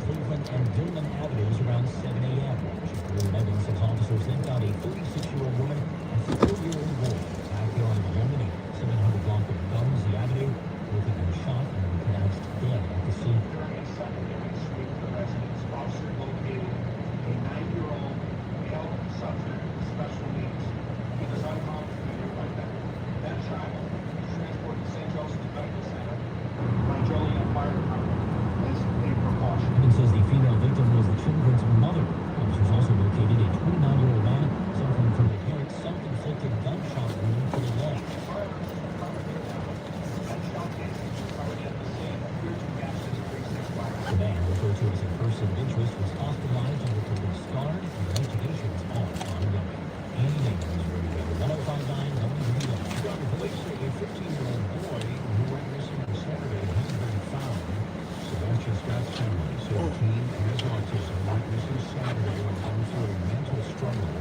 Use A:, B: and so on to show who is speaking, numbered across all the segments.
A: Cleveland and Dillman Avenues around 7 a.m. Rehabbing says officers then found a 36-year-old woman and 4-year-old boy in the backyard of a home in a 700 block of Gumsey Avenue. Both had been shot and were pronounced dead at the scene.
B: During a secondary sweep of the residence, officers located a 9-year-old male subject with special needs. He was unconscious when he went back. Then traveled, transported to St. Joseph's Medical Center by Joliet Fire Department as a precaution.
A: It says the female victim was the children's mother. Officers also located a 29-year-old man suffering from a parent's self-inflicted gunshot wound to the leg. The man, referred to as a person of interest, was hospitalized and reported scarred, and investigations are ongoing. Andy Nagel is ready to 105.9 WBL.
C: Police say a 15-year-old boy who went missing on Saturday has been found. Sebastian Scott's family said the teen has autism, went missing Saturday when going through a mental struggle.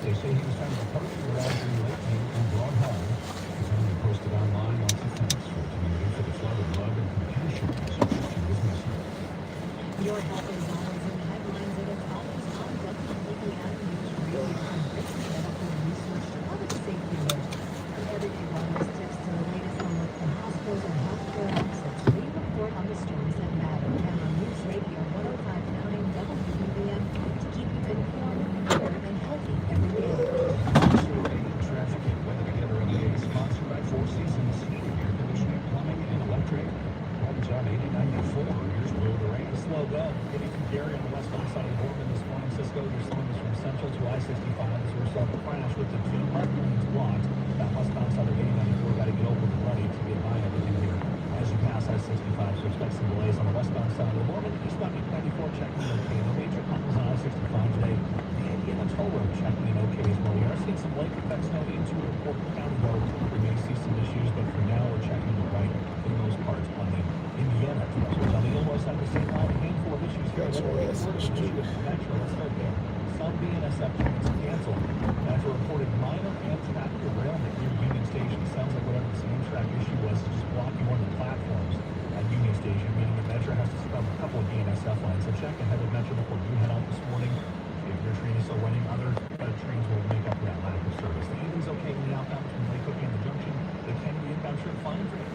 C: They say he was found in a parking garage in Rehabbing and brought home. The family posted online lots of thanks for the community for the flood of love and compassion since she was missing.
D: Your health is always in the headlines, and it's always on WBL News Radio. I'm Brittany, medical research public safety alert. From everyday wellness tips to the latest on local hospitals and healthcare experts, we report on the stories that matter. And on News Radio 105.9 WBL to keep you informed, prepared, and healthy every day.
C: Traffic and weather together on the 8th, sponsored by Four Seasons Heating, Air Conditioning, Plumbing, and Electric. Roberts on 8094. Here's Will the rain.
E: Slow go. Getting from Gary on the westbound side of the Gorman this morning. Cisco, you're slowing us from Central to I-65 as we're starting to crash with the 2 Martin lanes blocked. That westbound side of 8094 got to get open and ready to get by everything here as you pass I-65. So expect some delays on the westbound side of the Gorman. Eastbound 94 checking in okay. No major problems on I-65 today. The Indiana Toll Road checking in okay as well. We are seeing some lake effects now into Portland County Road. We may see some issues, but for now we're checking it right for the most part on the Indiana Expressway. On the Illinois side of the state line, a handful of issues here. Metro, let's start there. Some BNSF trains canceled after reported minor Amtrak derailment near Union Station. Sounds like whatever the Amtrak issue was is just blocking one of the platforms at Union Station, meaning the Metro has to scrub a couple of BNSF lines. So check ahead of Metro before you head out this morning. If your train is still running, other trains will make up for that lack of service. The evening's okay in the outbound between Lake Cookie and the Junction. The Kennedy inbound trip fine for you.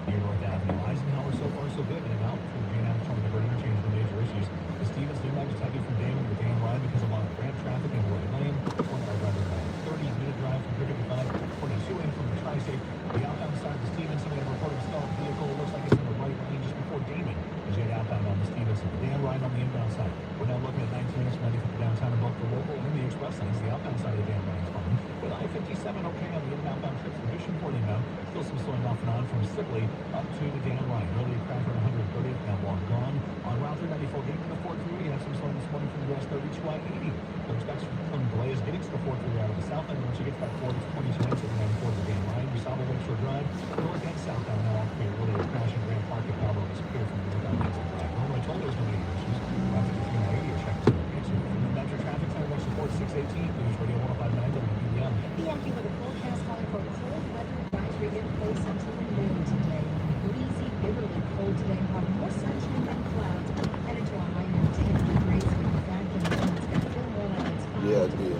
E: Near North Avenue. Eisenhower, so far so good. And out from Green Avenue, trying to divert interchange the major issues. The Stevens new line just heavy from Damon to Dan Ryan because of a lot of ramp traffic in Wood Lane. 30-minute drive from 55, 42 in from the Tri-State. The outbound side of the Stevens, somebody reported a stalled vehicle. It looks like it's in the right lane just before Damon as you head outbound on the Stevenson. Dan Ryan on the inbound side. We're now looking at 19 minutes from downtown and both the local and the express lanes. The outbound side of the Dan Ryan's fine. With I-57 okay on the inbound trip from Mission Port inbound. Still some slowing off and on from Sibley up to the Dan Ryan. Earlier crash on 130th, now long gone. On Route 394, getting to the 4-3, you have some slowing this morning from US 32 I-80. There expects some delays getting to the 4-3 out of the south end. Once you get to that 4, it's 22 minutes at the 94 of the Dan Ryan. You saw the Lakeshore Drive. North and southbound now off clear. Earlier crash in Grand Park at Palo is clear from the northbound Mason Drive. Normally I told there's no major issues. Route 53 I-80 are checked to the picture. From the Metro Traffic Center, watch support 618. News Radio 105.9 WBL.
D: The empty with a forecast calling for cold weather advisory in place until noon today. Breezy, bitterly cold today, have more sunshine than clouds, headed to a high of 10 degrees. In fact, the moon's going to feel more like it's
F: Yeah, it did.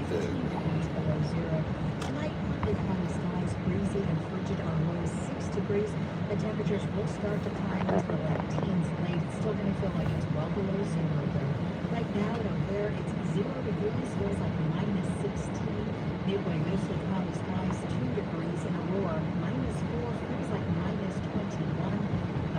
D: below zero. Tonight, partly cloudy skies, breezy and frigid on low 6 degrees. The temperatures will start to climb until the teens late. It's still going to feel like it's well below zero though. Right now at O'Hare, it's 0 degrees, feels like minus 16. Midway, mostly cloudy skies, 2 degrees. In Aurora, minus 4, feels like minus 21.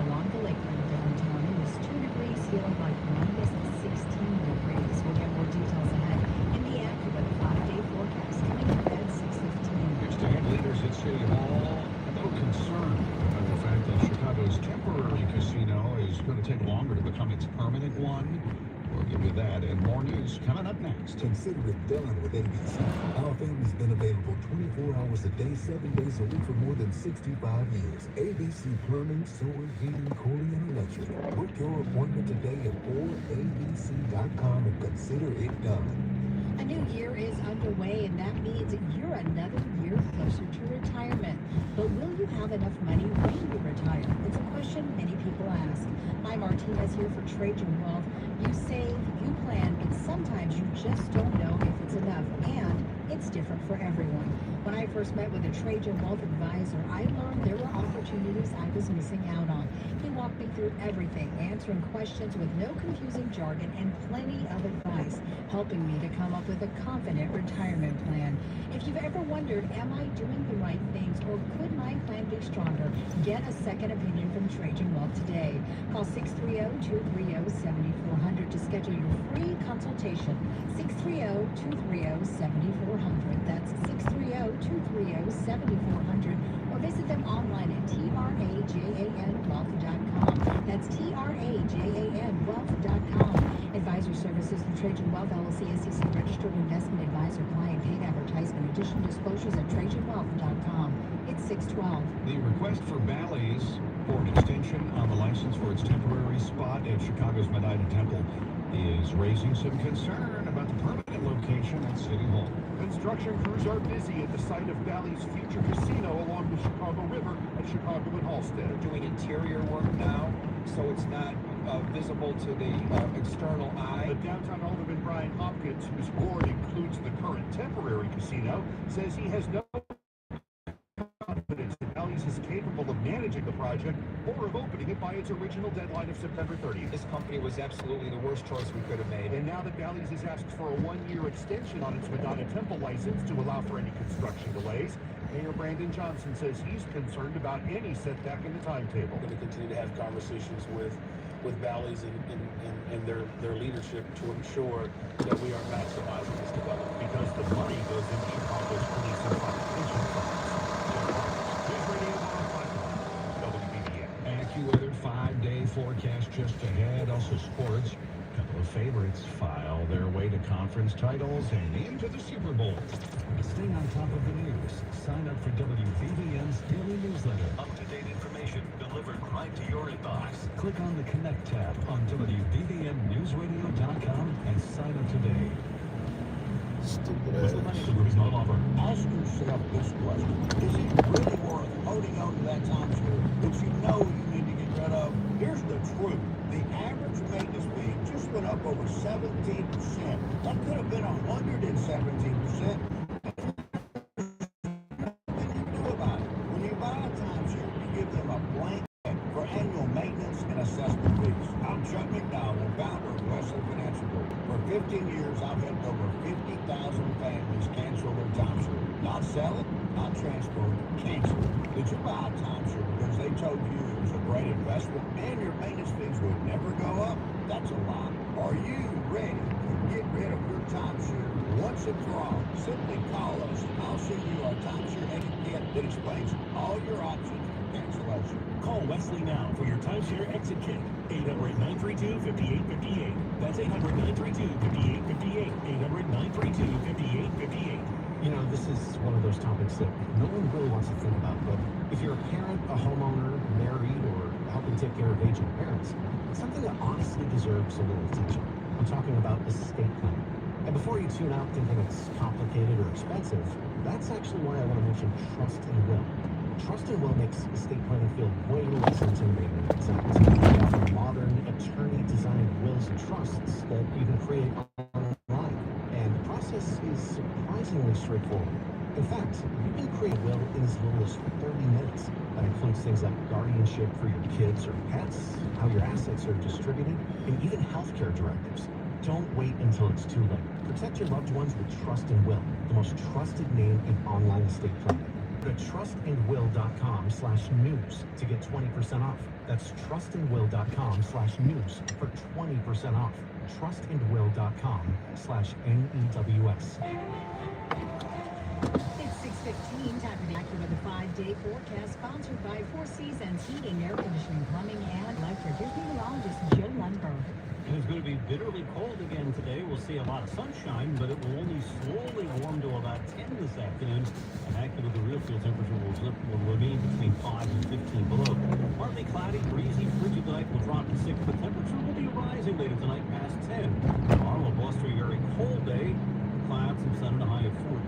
D: Along the lakefront downtown, it was 2 degrees, feeling like minus 16 degrees. We'll get more details ahead in the accurate 5-day forecast coming up at 6:15.
C: Extended leaders at City Hall have no concern about the fact that Chicago's temporary casino is going to take longer to become its permanent one. We'll give you that and more news coming up next.
G: Consider it done with ABC. Our family's been available 24 hours a day, 7 days a week for more than 65 years. ABC Plumbing, Solar, Heating, Cooling, and Electric. Book your appointment today at 4abc.com and consider it done.
D: A new year is underway. away, and that means you're another year closer to retirement. But will you have enough money when you retire? It's a question many people ask. Hi, Martinez here for Trajan Wealth. You save, you plan, but sometimes you just don't know if it's enough, and it's different for everyone. When I first met with a Trajan Wealth advisor, I learned there were opportunities I was missing out on. He walked me through everything, answering questions with no confusing jargon and plenty of advice, helping me to come up with a confident retirement plan. If you've ever wondered, am I doing the right things or could my plan be stronger? Get a second opinion from Trajan Wealth today. Call 630-230-7400 to schedule your free consultation. 630-230-7400. That's 630-230-7400. Or visit them online at trajanwealth.com. That's trajanwealth.com. Advisor services through Trajan Wealth LLC, SEC registered investment advisor, client paid advertisement. Additional disclosures at trajanwealth.com. It's 612.
C: The request for Bally's for an extension on the license for its temporary spot at Chicago's Medina Temple is raising some concern about the permanent location at City Hall.
B: Construction crews are busy at the site of Bally's future casino along the Chicago River at Chicago and Halstead.
F: Doing interior work now, so it's not visible to the external eye.
B: The downtown alderman Brian Hopkins, whose board includes the current temporary casino, says he has no confidence that Bally's is capable of managing the project or of opening it by its original deadline of September 30th.
F: This company was absolutely the worst choice we could have made.
B: And now that Bally's has asked for a one-year extension on its Madonna Temple license to allow for any construction delays, Mayor Brandon Johnson says he's concerned about any setback in the timetable.
H: We're going to continue to have conversations with Bally's and their leadership to ensure that we are maximizing this development.
B: Because the money goes into Chicago's police and compensation funds. News Radio 105.1, WBBM.
C: AccuWeather 5-day forecast just ahead. Also sports. A couple of favorites file their way to conference titles and into the Super Bowl. Stay on top of the news. Sign up for WVVM's daily newsletter. Up-to-date information delivered right to your inbox. Click on the Connect tab on WVVMNewsRadio.com and sign up today.
I: Ask yourself this question. Is it really worth holding on to that timeshare that you know you need to get rid of? Here's the truth. The average maintenance fee just went up over 17%. That could have been 117%. When you buy a timeshare, you give them a blank check for annual maintenance and assessment fees. I'm Chuck McDowell, founder of Wesley Financial Group. For 15 years, I've helped over 50,000 families cancel their timeshare. Not sell it, not transfer it, cancel it. Did you buy a timeshare because they told you it was a great investment and your maintenance fees would never go up? That's a lie. Are you ready to get rid of your timeshare once and for all? Simply call us and I'll send you our timeshare etiquette that explains all your options for cancellation.
A: Call Wesley now for your timeshare exit kit. 800-932-5858. That's 800-932-5858. 800-932-5858.
E: You know, this is one of those topics that no one really wants to think about, but if you're a parent, a homeowner, married, or helping take care of aging parents, it's something that honestly deserves a little attention. I'm talking about estate planning. And before you tune out thinking it's complicated or expensive, that's actually why I want to mention Trust and Will. Trust and Will makes estate planning feel way less intimidating than it sounds. They offer modern, attorney-designed wills and trusts that you can create online, and the process is surprisingly straightforward. In fact, you can create a will in as little as 30 minutes. That includes things like guardianship for your kids or pets, how your assets are distributed, and even healthcare directives. Don't wait until it's too late. Protect your loved ones with Trust and Will, the most trusted name in online estate planning. Go to trustandwill.com/news to get 20% off. That's trustandwill.com/news for 20% off. trustandwill.com/NEWS.
D: It's 6:15, time for the AccuWeather 5-day forecast, sponsored by Four Seasons Heating, Air Conditioning, Plumbing, and Electric. Here's meteorologist Joe Lundberg.
A: And it's going to be bitterly cold again today. We'll see a lot of sunshine, but it will only slowly warm to about 10 this afternoon. And actually, the real field temperature will remain between 5 and 15 below. Partly cloudy, breezy, frigid night will drop to 6. The temperature will be rising later tonight past 10. Tomorrow, a blustery, very cold day. Clouds and sun and a high of 14.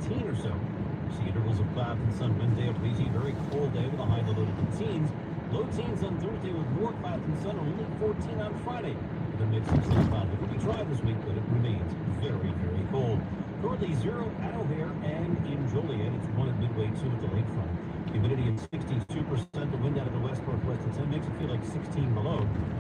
A: clouds and sun. Wednesday, a breezy, very cold day with a high low to the teens. Low teens on Thursday with more clouds and sun, only 14 on Friday. With a mix of sun clouds. It will be dry this week, but it remains very, very cold. Currently 0 at O'Hare and in Joliet. It's 1 at Midway, 2 at the lakefront. Humidity at 62%. The wind out of the west-northwest at 10 makes it feel like 16 below.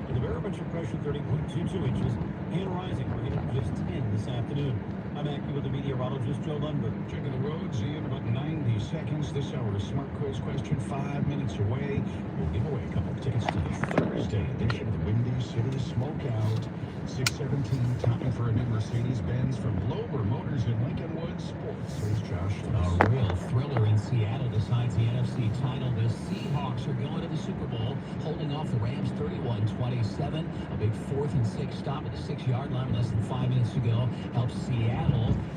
A: And the barometric pressure 30.22 inches and rising. Rain at just 10 this afternoon. I'm AccuWeather with the meteorologist Joe Lundberg.
C: Checking the roads in about 90 seconds this hour. Smart quiz question 5 minutes away. We'll give away a couple of tickets to the Thursday edition of the Windy City Smokeout. 6:17, time for a new Mercedes-Benz from Lober Motors in Lincoln Woods Sports. Here's Josh.
A: A real thriller in Seattle decides the NFC title. The Seahawks are going to the Super Bowl, holding off the Rams 31-27. A big 4th and 6 stop at the 6-yard line less than 5 minutes to go helps Seattle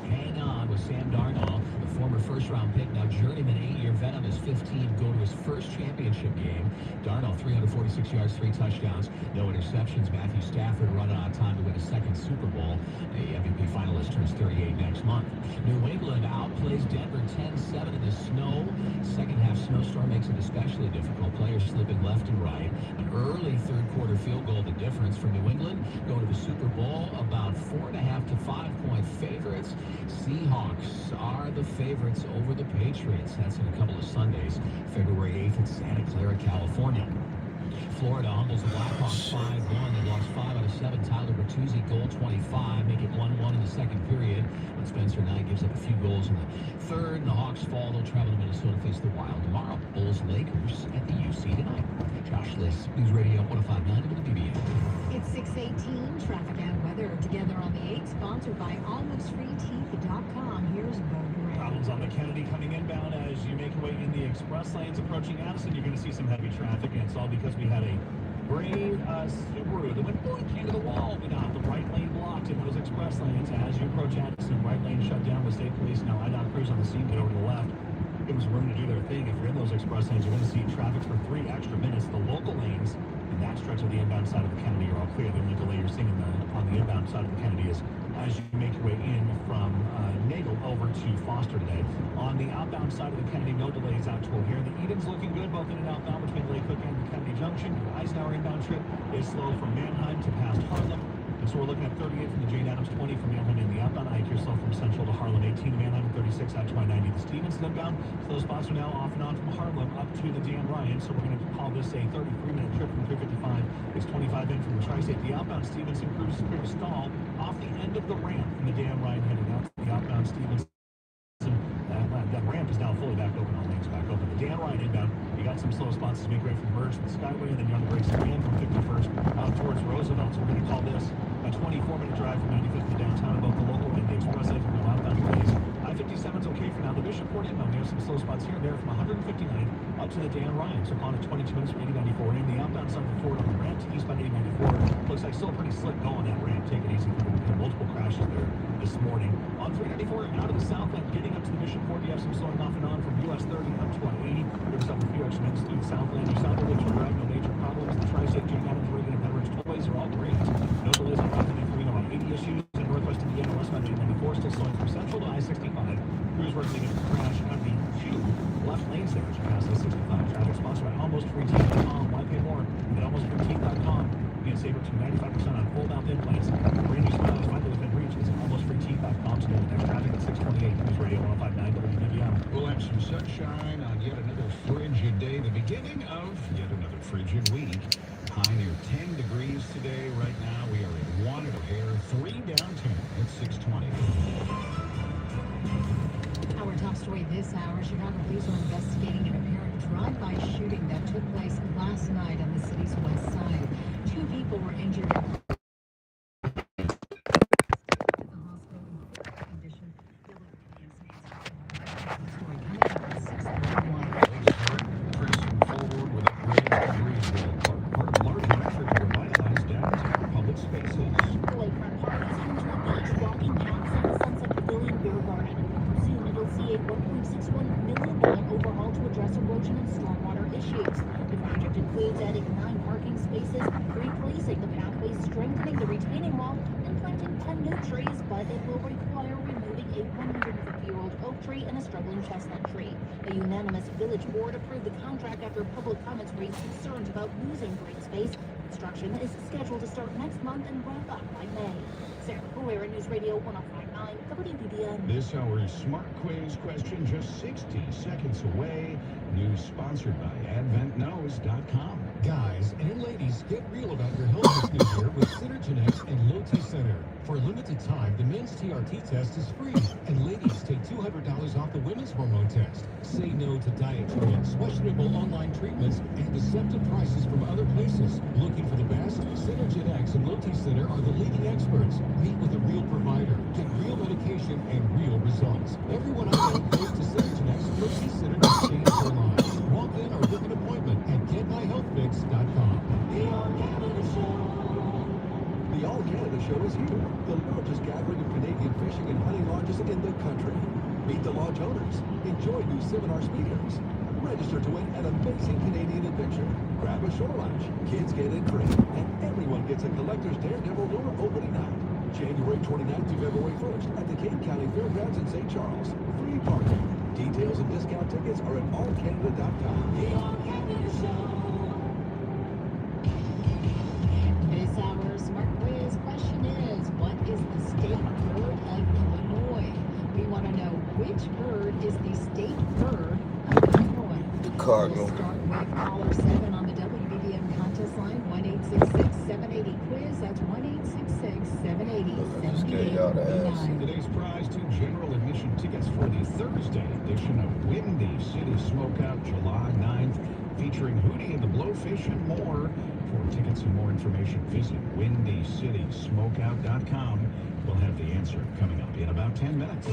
A: hang on with Sam Darnold, the former first-round pick, now journeyman 8-year vet on his 15, go to his first championship game. Darnold 346 yards, 3 touchdowns, no interceptions. Matthew Stafford running on time to win a second Super Bowl. The MVP finalist turns 38 next month. New England outplays Denver 10-7 in the snow. Second half snowstorm makes it especially difficult. Players slipping left and right. An early third quarter field goal, the difference for New England. Go to the Super Bowl about 4.5 to 5-point favorites. Seahawks are the favorites over the Patriots. That's in a couple of Sundays. February 8th in Santa Clara, California. Florida humbles the Blackhawks 5-1. They lost 5 out of 7. Tyler Bertuzzi, goal 25, make it 1-1 in the second period. But Spencer Knight gives up a few goals in the third, and the Hawks fall. They'll travel to Minnesota to face the Wild tomorrow. Bulls Lakers at the UC tonight. Josh Liss, News Radio 105.9 WBBM.
D: It's 6:18. Traffic and weather together on the 8th, sponsored by AlmostFreeTeeth.com. Here's Bo Durant.
E: Problems on the Kennedy coming inbound as you make your way in the express lanes approaching Addison. You're going to see some heavy traffic, and it's all because we had a gray Subaru that went boink into the wall. We now have the right lane blocked in those express lanes as you approach Addison. Right lane shut down with state police. Now IDOT crews on the scene. Get over to the left. Give them some room to do their thing. If you're in those express lanes, you're going to see traffic for 3 extra minutes. The local lanes in that stretch of the inbound side of the Kennedy are all clear. The only delay you're seeing on the inbound side of the Kennedy is as you make your way in from Nagel over to Foster today. On the outbound side of the Kennedy, no delays out to O'Hare. The Eden's looking good, both in and outbound between Lake Cook and the Kennedy Junction. The Eisenhower inbound trip is slow from Manheim to past Harlem. And so we're looking at 38 from the Jane Addams, 20 from Manheim in the outbound. Ike, you're slow from Central to Harlem, 18 to Manheim, and 36 out to I-90. The Stevenson inbound, slow spots are now off and on from Harlem up to the Dan Ryan. So we're going to call this a 33-minute trip from 355. It's 25 in from the Tri-State. The outbound Stevenson crews stall off the end of the ramp from the Dan Ryan heading out to the outbound Stevenson. That ramp is now fully back open, all lanes back open. The Dan Ryan inbound, you got some slow spots as we make way from Merge to the Skyway, and then Young breaks again from 51st out towards Roosevelt. So we're going to call this a 24-minute drive from 95th to downtown, both the local and the express lane from the outbound delays. I-57's okay for now. The Bishopport inbound, we have some slow spots here and there from 159 up to the Dan Ryan. So calling it 22 minutes from 8094. And in the outbound side of the Ford on the ramp to eastbound 8094. Looks like still a pretty slick going that ramp. Take it easy. Multiple crashes there this morning. On 394 out of the southland, getting up to the Bishopport, you have some slowing off and on from US 30 up to 180. There's a few extra minutes through the southland. You south of Richard Drive, no major problems. The Tri-State, Jane Addams, Reagan, and Pembridge toys are all great. No delays on Rockland and Carino on 80 issues. In northwest Indiana, westbound 894, still slowing from Central to I-65. Crews working against the crash on the few left lanes there as you pass I-65. Traffic sponsored by AlmostFreeTeeth.com. Why pay more at AlmostFreeTeeth.com? You can save up to 95% on full-mouth implants. Brand new smiles finally within reach. It's AlmostFreeTeeth.com. So there's traffic at 628. News Radio 105.9 WBBM.
C: We'll have some sunshine on yet another frigid day, the beginning of yet another frigid week. High near 10 degrees today. Right now we are at 1 at O'Hare, 3 downtown at 620.
D: Our top story this hour, Chicago police are investigating an apparent drive-by shooting that took place last night on the city's west side. 2 people were injured at the hospital in critical condition. Story coming up at 6:31.
C: Pressing forward with upgrades to Breezeville Park, part of a larger effort to revitalize downtown public spaces.
J: The lakefront park is home to a beach, walking paths, and the Sunset Pavilion Beer Garden. Soon it'll see a $1.61 million overhaul to address erosion and stormwater issues. The project includes adding 9 parking spaces, replacing the pathways, strengthening the retaining wall, and planting 10 new trees, but it will require removing a 150-year-old oak oak tree and a struggling chestnut tree. A unanimous village board approved the contract after public comments raised concerns about losing green space. Construction is scheduled to start next month and wrap up by May. Sarah Herrera, News Radio 1059 WBBM.
C: This hour's Smart Quiz question just 60 seconds away. News sponsored by AdventKnows.com.
K: Guys and ladies, get real about your health this new year with Synergenex and Low T Center. For a limited time, the men's TRT test is free, and ladies take $200 off the women's hormone test. Say no to diet trends, questionable online treatments, and deceptive prices from other places. Looking for the best? Synergenex and Low T Center are the leading experts. Meet with a real provider, get real medication and real results. Everyone I know goes to Synergenex and Low T Center to change their lives. Walk in or book an appointment at getmyhealthfix.com.
G: The All Canada Show is here, the largest gathering of Canadian fishing and hunting lodges in the country. Meet the lodge owners, enjoy new seminar speakers, register to win an amazing Canadian adventure, grab a shore lunch, kids get in free, and everyone gets a collector's Daredevil lure opening night. January 29th to February 1st at the Cape County Fairgrounds in St. Charles. Free parking. Details and discount tickets are at allcanada.com. The All Canada Show.
D: This hour's Smart Quiz question is, what is the state bird of Illinois? We want to know which bird is the state bird of Illinois.
L: The cardinal.
D: We'll start with caller 7 on the WBBM contest line, 1-866-780-QUIZ. That's 1-866-780-7889.
C: Today's prize, 2 general admission tickets for the Thursday edition of Windy City Smokeout, July 9th, featuring Hootie and the Blowfish and more. For tickets and more information, visit WindyCitySmokeout.com. We'll have the answer coming up in about 10 minutes.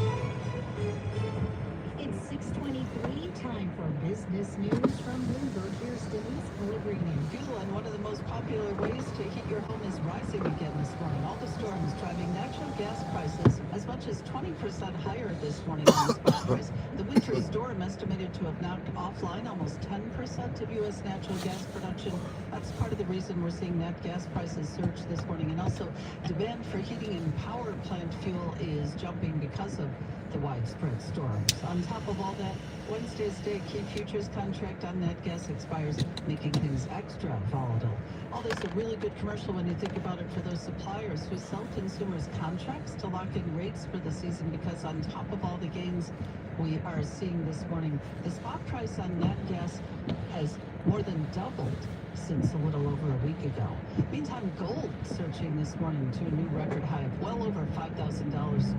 D: It's 6:23, time for business news from Bloomberg. Here's Denise Pellegrini.
M: Fuel and one of the most popular ways to heat your home is rising again this morning. All the storms driving natural gas prices as much as 20% higher this morning on the spot price. The winter storm estimated to have knocked offline almost 10% of U.S. natural gas production. That's part of the reason we're seeing nat gas prices surge this morning. And also, demand for heating and power plant fuel is jumping because of the widespread storms. On top of all that, Wednesday's day key futures contract on nat gas expires, making things extra volatile. All this a really good commercial when you think about it for those suppliers who sell consumers contracts to lock in rates for the season, because on top of all the gains we are seeing this morning, the spot price on nat gas has more than doubled since a little over a week ago. Meantime, gold surging this morning to a new record high of well over $5,000 a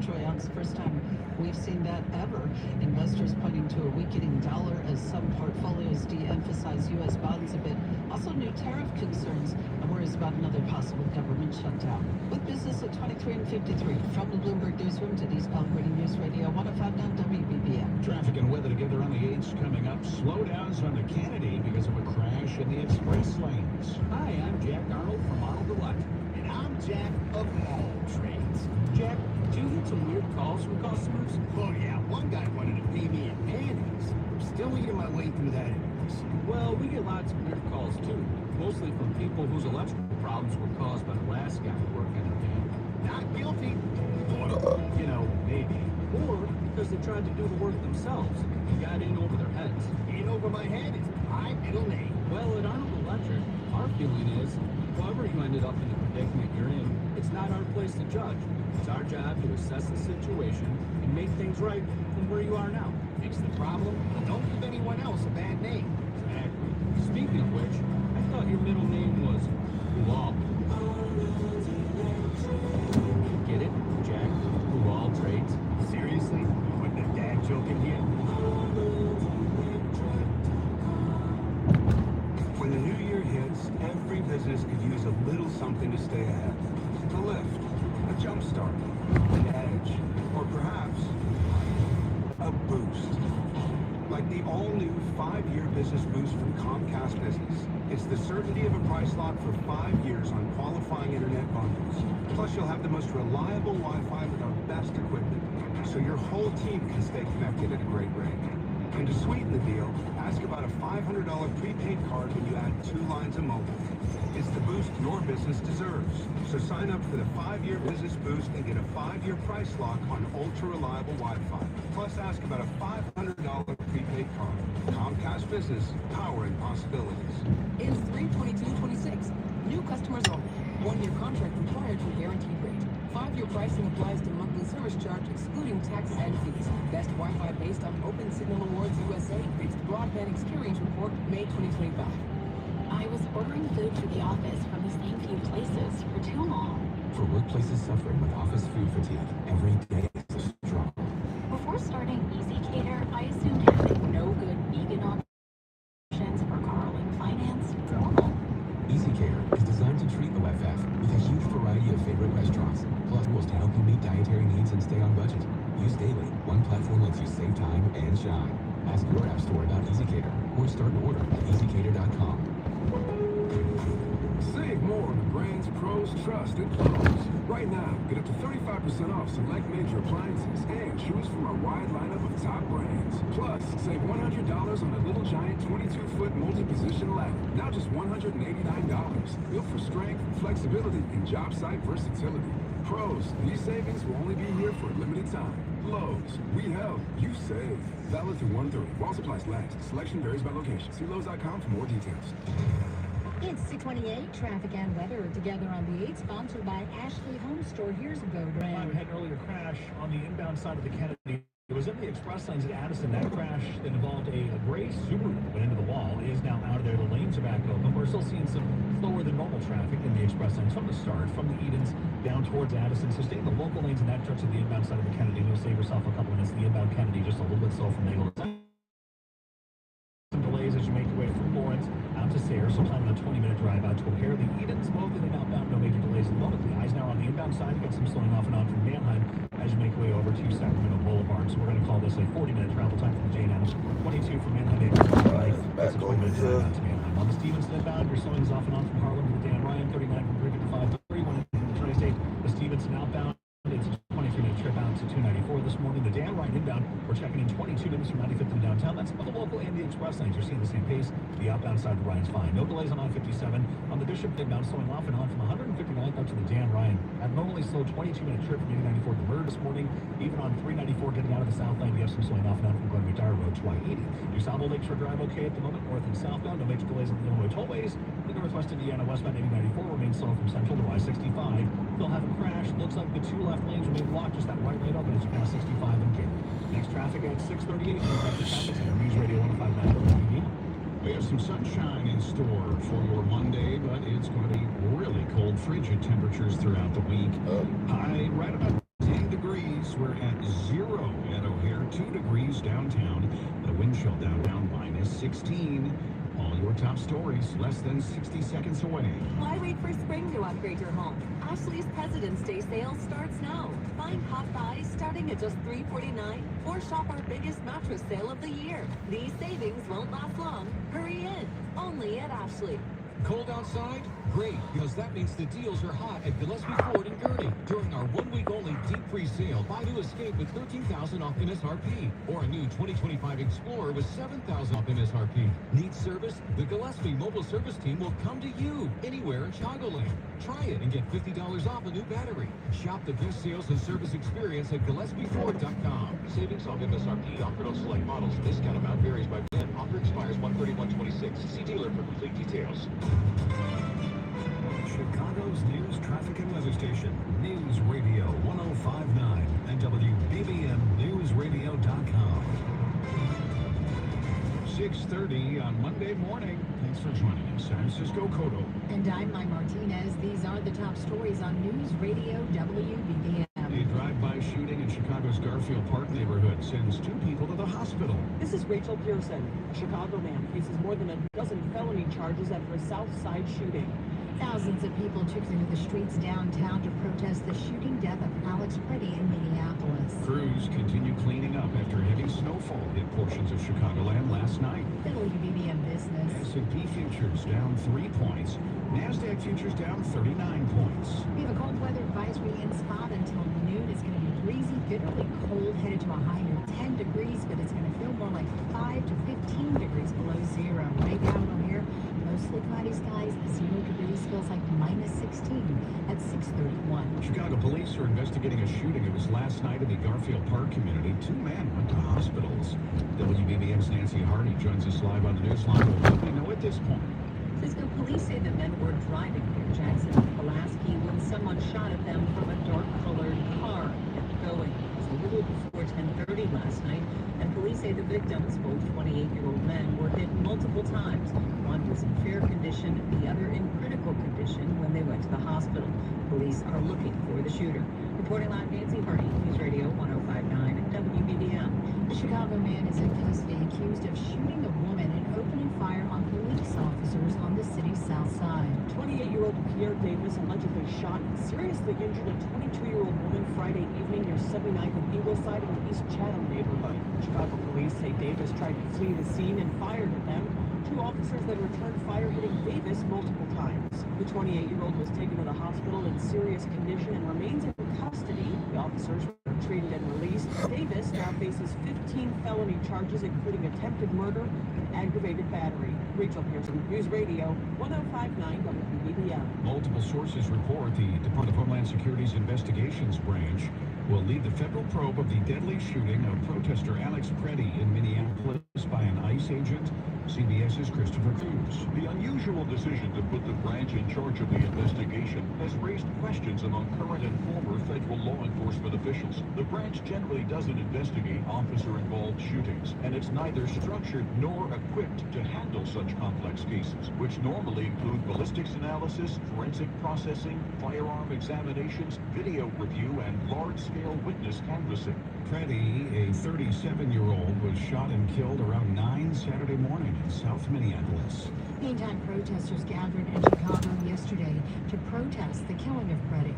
M: troy ounce. First time we've seen that ever. Investors pointing to a weakening dollar as some portfolios de-emphasize U.S. bonds a bit. Also, new tariff concerns and worries about another possible government shutdown. With business at 23 and 53, from the Bloomberg Newsroom, Denise Pellegrini, News Radio 1059 WBBM.
C: Traffic and weather together on the 8s coming up. Slowdowns on the Kennedy because of a crash in the express lanes.
N: Hi, I'm Jack Arnold from Arnold Electric.
I: And I'm Jack of all trades.
N: Jack, do you get some weird calls from customers?
I: Oh yeah, one guy wanted to pay me in panties. I'm still eating my way through that invoice.
N: Well, we get lots of weird calls too. Mostly from people whose electrical problems were caused by the last guy working in the van.
I: Not guilty.
N: Or, maybe. Or because they tried to do the work themselves and got in over their heads.
I: In over my head is my middle name.
N: Well, at Arnold Electric, our feeling is, however you ended up in the predicament you're in, it's not our place to judge. It's our job to assess the situation and make things right from where you are now.
I: Fix the problem, but don't give anyone else a bad name.
N: Exactly. Speaking of which, I thought your middle name was Uwal. Get it, Jack? Uwal Trades.
I: Seriously? You putting a dad joke in here?
O: When the new year hits, every business could use a little something to stay ahead. A lift, a jump start, an edge, or perhaps a boost. Like the all-new 5-year business boost from Comcast Business. It's the certainty of a price lock for 5 years on qualifying internet bundles. Plus, you'll have the most reliable Wi-Fi with our best equipment, so your whole team can stay connected at a great rate. And to sweeten the deal, ask about a $500 prepaid card when you add 2 lines of mobile. It's the boost your business deserves. So sign up for the 5-year business boost and get a 5-year price lock on ultra-reliable Wi-Fi. Plus, Plus, ask about a $500 prepaid card. Comcast Business, powering possibilities.
L: Is 3/22/26. New customers only. 1-year contract required for guaranteed rate. 5-year pricing applies to monthly service charge excluding taxes and fees. Best Wi-Fi based on Open Signal Awards USA. Fixed Broadband Experience Report, May 2025.
J: I was ordering food for the office from the same few places for too long.
P: For workplaces suffering with office food fatigue, every day is a struggle.
J: Before starting Easy Cater, I assumed having no good vegan options for Carl in finance normal.
P: Easy Cater is designed to treat OFF with a huge variety of favorite restaurants, plus tools to help you meet dietary needs and stay on budget. Used daily, one platform lets you save time and shine. Ask your app store about Easy Cater or start an order at easycater.com.
O: Save more on the brands pros trust at Lowe's. Right now, get up to 35% off select major appliances and choose from our wide lineup of top brands. Plus, save $100 on a Little Giant 22-foot multi-position ladder. Now just $189. Built for strength, flexibility, and job site versatility. Pros, these savings will only be here for a limited time. Lowe's, we help, you save. Valid through 1/3. While supplies last. Selection varies by location. See Lowe's.com for more details.
D: It's 6:28, traffic and weather together on the 8, sponsored by Ashley Home Store. Here's a go,
E: We
D: Brad.
E: had an earlier crash on the inbound side of the Kennedy. It was in the express lanes at Addison. That crash that involved a gray Subaru that went into the wall is now out of there. The lanes are back open. We're still seeing some slower than normal traffic in the express lanes from the start, from the Edens down towards Addison. So stay in the local lanes in that stretch of the inbound side of the Kennedy. You'll save yourself a couple minutes. The inbound Kennedy just a little bit slow from Nagle. Some delays as you make your way from Lawrence out to Sayre, so plan on a 20-minute drive out to O'Hare. The Edens, both in and outbound, no major delays at the moment. The Eisenhower on the inbound side, you got some slowing off and on from Manheim as you make your way over to Sacramento Boulevard. So we're going to call this a 40-minute travel time from Jane Adams. 22 from Manheim. That's a 20-minute drive out to Manheim. On the Stevenson inbound, your slowing is off and on from Harlem to the Dan Ryan. 39 from Brigham to 5 to 31 from the Tri-State. The Stevenson outbound, it's a 23-minute trip out to 294 this morning. The Dan Ryan inbound, we're checking in 22 minutes from 95th and downtown. That's both the local and the express lanes. You're seeing the same pace. The outbound side of the Ryan's fine. No delays on I-57. On the Bishop inbound, slowing off and on from 159th up to the Dan Ryan. Abnormally slow 22-minute trip from 894 to Murder this morning. Even on 394 getting out of the south lane, we have some slowing off and on from Glen McDowell Road to I-80. USAMO Lakeshore Drive okay at the moment, north and southbound. No major delays on the Illinois tollways. The Northwest Indiana westbound 8094 remains slow from Central to I-65. They'll have a crash. Looks like the two left lanes remain blocked. Just that right lane open as you pass 65 and Gary. Next traffic at 6:38. News Radio 105.9 WPB.
C: We have some sunshine in store for your Monday, but it's going to be really cold, frigid temperatures throughout the week. High right about 10 degrees. We're at 0 at O'Hare, 2 degrees downtown. The wind chill downtown -16. All your top stories less than 60 seconds away.
Q: Why wait for spring to upgrade your home? Ashley's President's Day sale starts now. Find hot buys starting at just $349 or shop our biggest mattress sale of the year. These savings won't last long. Hurry in. Only at Ashley.
K: Cold outside? Great, because that means the deals are hot at Gillespie Ford in Gurnee. During our one-week-only deep freeze sale, buy to escape with $13,000 off MSRP. Or a new 2025 Explorer with $7,000 off MSRP. Need service? The Gillespie Mobile Service Team will come to you anywhere in Chicagoland. Try it and get $50 off a new battery. Shop the best sales and service experience at GillespieFord.com.
R: Savings off MSRP offered on select models. Discount amount varies by brand. Offer expires 1/31/26. See dealer for complete details.
C: Chicago's news, traffic, and weather station. News Radio 105.9 and WBBMNewsRadio.com. 6:30 on Monday morning. Thanks for joining us. I'm Cisco Cotto.
D: And I'm Mai Martinez. These are the top stories on News Radio WBBM.
C: A drive-by shooting in Chicago's Garfield Park neighborhood sends 2 people to the hospital.
S: This is Rachel Pearson. A Chicago man faces more than a dozen felony charges after a South Side shooting.
D: Thousands of people took to the streets downtown to protest the shooting death of Alex Pretty in Minneapolis.
C: Crews continue cleaning up after heavy snowfall hit portions of Chicagoland last night.
D: WBBM Business.
C: S&P futures down 3 points. NASDAQ futures down 39 points.
D: We have a cold weather advisory in spot until noon. It's going to be breezy, bitterly cold, headed to a high near 10 degrees, but it's going to feel more like 5 to 15 degrees below zero. Right now over here, mostly cloudy skies, 0 degrees, feels like -16 at 6:31.
C: Chicago police are investigating a shooting. It was last night in the Garfield Park community. 2 men went to hospitals. WBBM's Nancy Hardy joins us live on the Newsline with what we know at this point.
D: Cisco police say the men were driving near Jackson, Pulaski, when someone shot at them from a dark-colored car kept going. It was a little before 10:30 last night, and police say the victims, both 28-year-old men, were hit multiple times. One was in fair condition, the other in critical condition when they went to the hospital. Police are looking for the shooter. Reporting live, Nancy Hardy, News Radio 105.9 WBBM. A Chicago man is in custody accused of shooting a woman and opening fire on police officers on the city's south side.
S: 28-year-old Pierre Davis allegedly shot and seriously injured a 22-year-old woman Friday evening near 79th and Ingleside in the East Chatham neighborhood. Chicago police say Davis tried to flee the scene and fired at them. Two officers then returned fire, hitting Davis multiple times. The 28-year-old was taken to the hospital in serious condition and remains in custody. The officers were treated and released. Davis now faces 15 felony charges, including attempted murder and aggravated battery. Rachel Pearson, News Radio 105.9 WBBM.
C: Multiple sources report the Department of Homeland Security's investigations branch will lead the federal probe of the deadly shooting of protester Alex Preddy in Minneapolis by an ICE agent. CBS's Christopher Cruz.
R: The unusual decision to put the branch in charge of the investigation has raised questions among current and former federal law enforcement officials. The branch generally doesn't investigate officer-involved shootings, and it's neither structured nor equipped to handle such complex cases, which normally include ballistics analysis, forensic processing, firearm examinations, video review, and large-scale witness canvassing.
C: Preddy, a 37-year-old, was shot and killed around 9 Saturday morning in South Minneapolis.
D: Meantime, protesters gathered in Chicago yesterday to protest the killing of Preddy.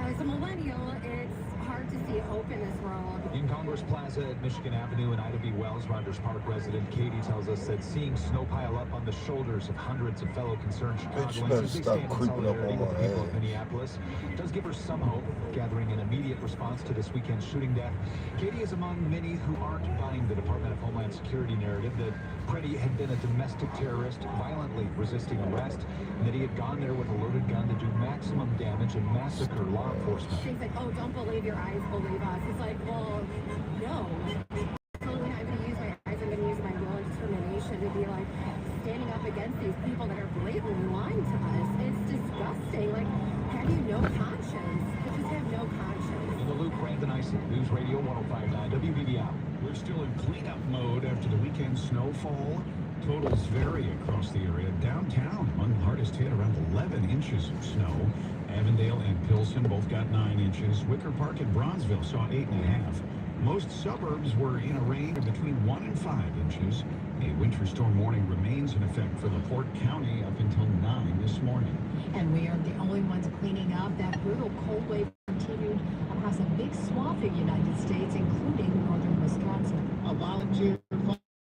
T: As a millennial, it's hard to see hope in this world.
E: In Congress Plaza at Michigan Avenue and Ida B. Wells, Rogers Park resident Katie tells us that seeing snow pile up on the shoulders of hundreds of fellow concerned Chicagoans as they stand in solidarity with the people of Minneapolis does give her some hope, gathering an immediate response to this weekend's shooting death. Katie is among many who aren't buying the Department of Homeland Security narrative that Preddy had been a domestic terrorist, violently resisting arrest, and that he had gone there with a loaded gun to do maximum damage and massacre law enforcement.
T: Things like, oh, don't believe your eyes, believe us. It's like, well, no. Totally not going to use my eyes. I'm going to use my will and determination to be like standing up against these people that are blatantly lying to us. It's disgusting. Like, have you no conscience? You just have no conscience.
C: In the loop, Brandon Icey, News Radio 105.9 WBBM. We're still in cleanup mode after the weekend snowfall. Totals vary across the area. Downtown, among the hardest hit, around 11 inches of snow. Avondale and Pilsen both got 9 inches. Wicker Park and Bronzeville saw 8.5. Most suburbs were in a range of between 1 and 5 inches. A winter storm warning remains in effect for LaPorte County up until 9 this morning.
D: And we aren't the only ones cleaning up. That brutal cold wave continued across a big swath of the United States, including northern Wisconsin.
U: A volunteer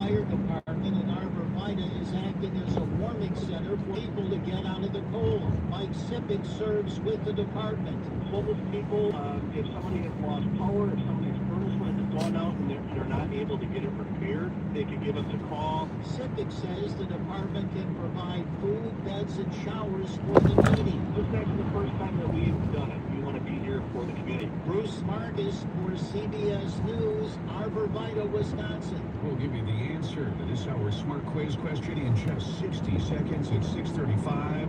U: fire department in Arbor Vitae is acting as a warming center for people to get out of the cold. Mike Sippick serves with the department.
B: Homeless people, if somebody has lost power, if somebody's furnace has gone out and they're not able to get it repaired, they can give us a call.
U: Sippick says the department can provide food, beds, and showers for the needy.
B: This is actually the first time that we've done it. We want to be here for the community.
U: Bruce Marcus for CBS News, Arbor Vitae, Wisconsin.
C: We'll give you the answer to this hour's smart quiz question in just 60 seconds at 6:35.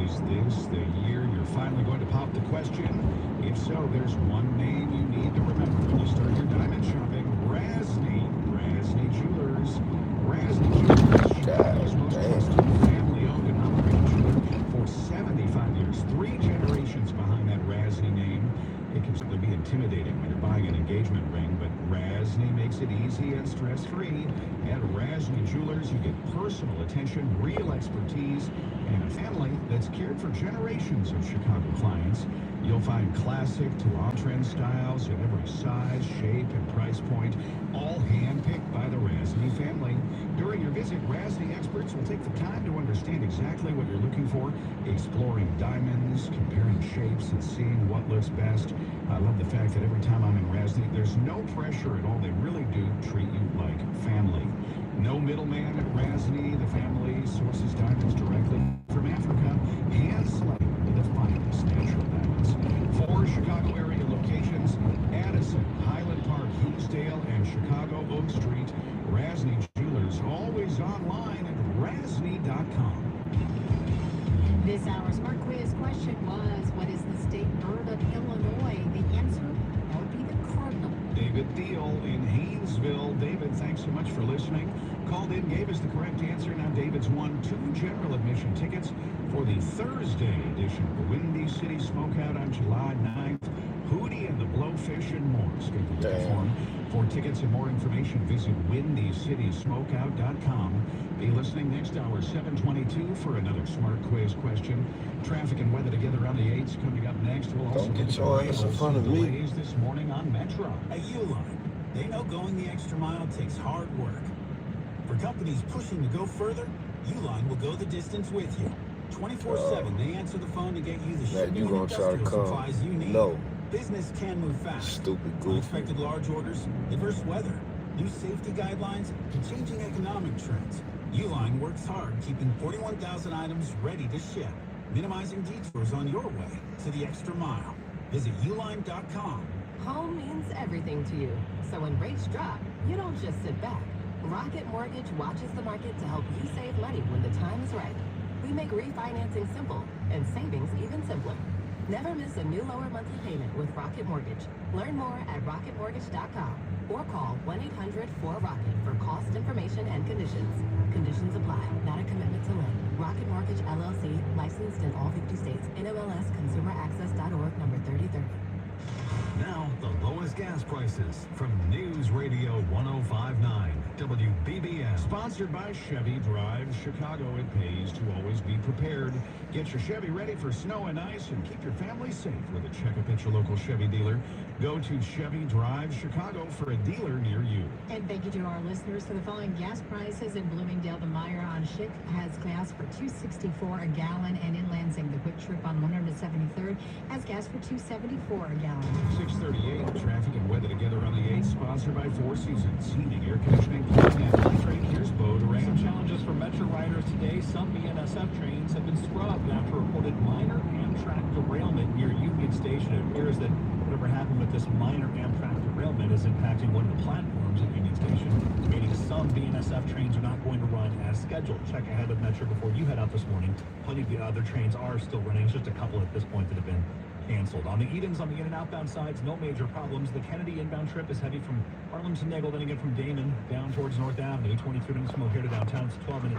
C: Is this the year you're finally going to pop the question? If so, there's one name you need to remember when you start your diamond shopping. Rasny Jewelers. Rasny Jewelers, Chicago's most trusted family-owned and operated jeweler for 75 years. 3 generations behind that Rasny name. It can certainly be intimidating when you're buying an engagement ring, but Rasny makes it easy and stress-free. At Rasny Jewelers, you get personal attention, real expertise, and a family that's cared for generations of Chicago clients. You'll find classic to on-trend styles in every size, shape, and price point, all hand-picked by the Rasny family. During your visit, Rasny experts will take the time to understand exactly what you're looking for, exploring diamonds, comparing shapes, and seeing what looks best. I love the fact that every time I'm in Rasny, there's no pressure at all. They really do treat you like family. No middleman at Rasny. The family sources diamonds directly from Africa, hand-selected the finest natural diamonds. For Chicago area locations, stations, Addison, Highland Park, Hinsdale, and Chicago Oak Street. Rasney Jewelers, always online at rasney.com.
D: This hour's Smart Quiz question was, what is the state bird of Illinois? The answer, that would be the cardinal.
C: David Deal in Haynesville. David, thanks so much for listening. Called in, gave us the correct answer. Now David's won 2 general admission tickets for the Thursday edition of the Windy City Smokeout on July 9th. Hootie and the Blowfish and more. Scheduled to perform. For tickets and more information, visit windycitysmokeout.com. Be listening next hour, 7:22, for another Smart Quiz question. Traffic and weather together on the 8s coming up next. We'll also
F: Don't get your ass in front of me.
C: Delays this morning on Metro.
V: At Uline, they know going the extra mile takes hard work. For companies pushing to go further, Uline will go the distance with you. 24/7, they answer the phone to get you the shipping and industrial supplies you need.
F: No.
V: Business can move fast.
F: Stupid goofy.
V: Unexpected large orders, adverse weather, new safety guidelines, and changing economic trends. Uline works hard, keeping 41,000 items ready to ship, minimizing detours on your way to the extra mile. Visit uline.com.
Q: Home means everything to you. So when rates drop, you don't just sit back. Rocket Mortgage watches the market to help you save money when the time is right. We make refinancing simple and savings even simpler. Never miss a new lower monthly payment with Rocket Mortgage. Learn more at rocketmortgage.com or call 1-800-4ROCKET for cost information and conditions. Conditions apply. Not a commitment to lend. Rocket Mortgage LLC, licensed in all 50 states. NMLS ConsumerAccess.org, number 3030.
C: Now, the lowest gas prices from News Radio 105.9 WBBM. Sponsored by Chevy Drive Chicago. It pays to always be prepared. Get your Chevy ready for snow and ice and keep your family safe with a checkup at your local Chevy dealer. Go to Chevy Drive Chicago for a dealer near you.
D: And thank you to our listeners for the following gas prices. In Bloomingdale, the Meyer on Schick has gas for $2.64 a gallon, and in Lansing, the Quick Trip on 173rd has gas for $2.74 a gallon.
C: 6:38, traffic and weather together on the 8th, sponsored by Four Seasons Heating, Air Conditioning, Plumbing, and Electric. Here's Bo Durant.
E: Some challenges for Metro riders today. Some BNSF trains have been scrubbed after a reported minor Amtrak derailment near Union Station. It appears that whatever happened with this minor Amtrak derailment is impacting one of the platforms at Union Station, meaning some BNSF trains are not going to run as scheduled. Check ahead with Metro before you head out this morning. Plenty of the other trains are still running. It's just a couple at this point that have been canceled. On the Edens, on the in and outbound sides, no major problems. The Kennedy inbound trip is heavy from Harlem to Nagel, then again from Damon down towards North Avenue. 23 minutes from O'Hare to downtown. It's 12 minutes.